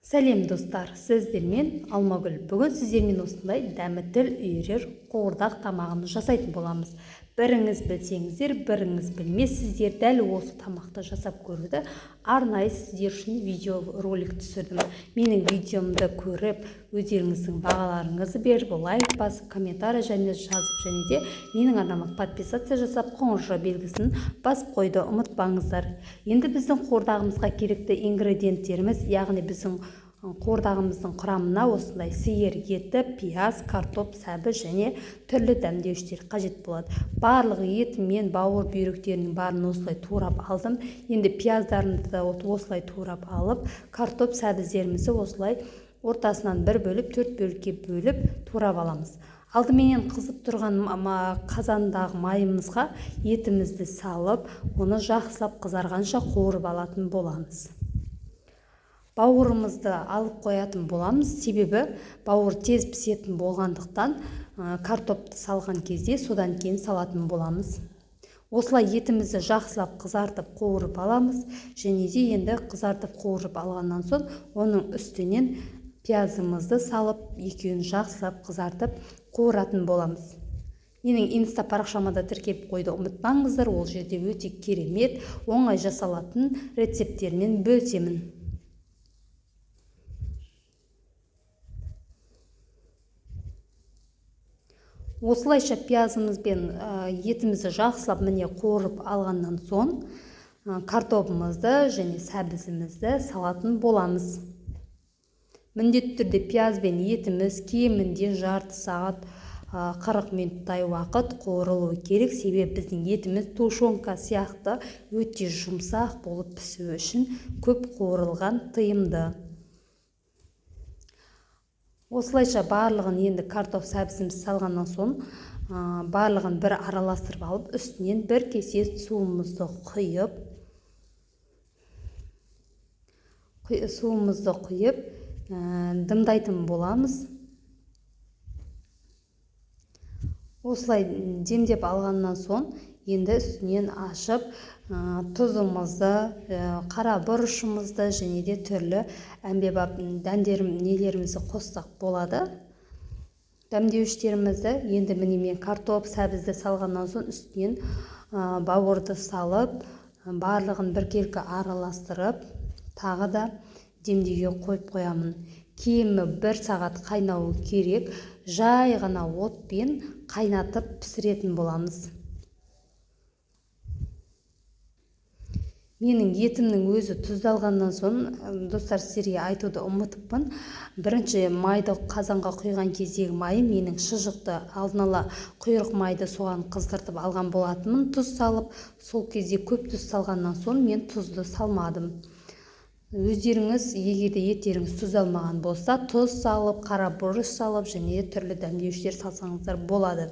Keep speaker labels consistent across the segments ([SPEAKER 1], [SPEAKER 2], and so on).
[SPEAKER 1] Сәлем достар, сіздермен Алмагүл. Бүгін сіздермен осындай дәмі тіл үйірер қуырдақ тамағын жасайтын боламыз. Біріңіз білсеңіздер, біріңіз білмессіздер, дәл осы тамақты жасап көруді арнайы сіздер үшін видео ролик түсірдім. Менің видеомды көріп, өздеріңіздің бағаларыңызды беріп, лайк басып, комментарий және жазып, және де менің арнама подписация жасап, қоңырауша белгісін басып қойды ұмытпаңыздар. Енді біздің қуырдағымызға керекті ингредиенттеріміз, яғни біздің қуырдағымыздың құрамына осындай сиыр еті, пияз, картоп, сәбіз және түрлі дәмдеуіштер қажет болады. Барлық ет мен бауыр бүйректерінің барын осылай турап алдым. Енді пияздарымды да осылай турап алып, картоп, сәбіздерімізді осылай ортасынан бір бөліп, 4 бөлікке бөліп турап аламыз. Алдыменен қызып тұрған қазандағы майымызға етімізді салып, оны жақсылап қызарғанша қуырып алатын боламыз. Бауырымызды алып қоятын боламыз, себебі бауыр тез пісетін болғандықтан картопты салған кезде содан кейін салатын боламыз. Осылай етімізді жақсылап қызартып қуырып аламыз, және де енді қызартып қуырып алғаннан соң оның үстінен пиязымызды салып, екеуін жақсылап қызартып қуыратын боламыз. Менің инста парақшама да тіркеп қойды, ұмытпаңыздар, ол жерде өте керемет, оңай жасалатын рецепттермен бөлісемін. Осылайша пиязымыз бен етімізді жақсылап міне қуырып алғаннан соң картопымызды және сәбізімізді салатын боламыз. Міндетті түрде пияз бен етіміз кемінде жарты сағат 40 минуттай уақыт қуырылуы керек, себебі біздің етіміз тушенка сияқты өте жұмсақ болып пісуі үшін көп қуырылған тыйымды. Осылайша барлығын енді картоп сәбізіміз салғаннан соң барлығын бір араластырып алып, үстінен бір кесе суымызды құйып дымдайтын боламыз. Осылай демдеп алғаннан соң енді үстінен ашып тұзымызды, қара бұрышымызды және де түрлі әмбебап нелерімізді қоссақ болады. Дәмдеуіштерімізді енді міне мен картоп сәбізді салғаннан соң үстінен бауырды салып, барлығын біркелкі араластырып, тағы да демдеуге қойып қоямын. Кемі 1 сағат қайнауы керек, жай ғана отпен қайнатып пісіретін боламыз. Менің етімнің өзі тұздалғаннан соң, достар, сіздерге айтуды ұмытыппын. Бірінші майды қазанға құйған кездегі майым менің шұжықты алдын ала құйрық майды соған қыздыртып алған болатынмын. Тұз салып, сол кезде көп тұз салғаннан соң мен тұзды салмадым. Өздеріңіз, егерде еттеріңіз тұздалмаған болса, тұз салып, қара бұрыш салып, және түрлі дәмдеуіштер салсаңыздар болады.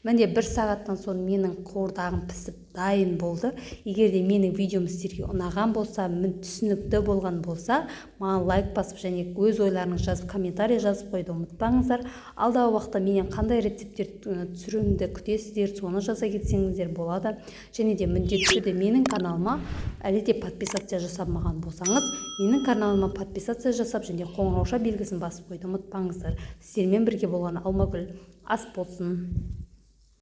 [SPEAKER 1] Міне 1 сағаттан соң менің қуырдағым пісіп дайын болды. Егерде менің видеом сіздерге ұнаған болса, түсінікті болған болса, маған лайк басып және өз ойларыңызды жазып, комментарий жазып қойды ұмытпаңыздар. Алдағы уақытта менен қандай рецепттер түсіруімді күтесіздер, соны жаза кетсеңіздер болады. Және де міндетті түрде менің каналыма әлі де подписация жасамаған болсаңыз, менің каналыма подписация жасап және қоңырауша белгісін басып қойды ұмытпаңыздар. Сіздермен бірге болған Алмагүл ас болсын.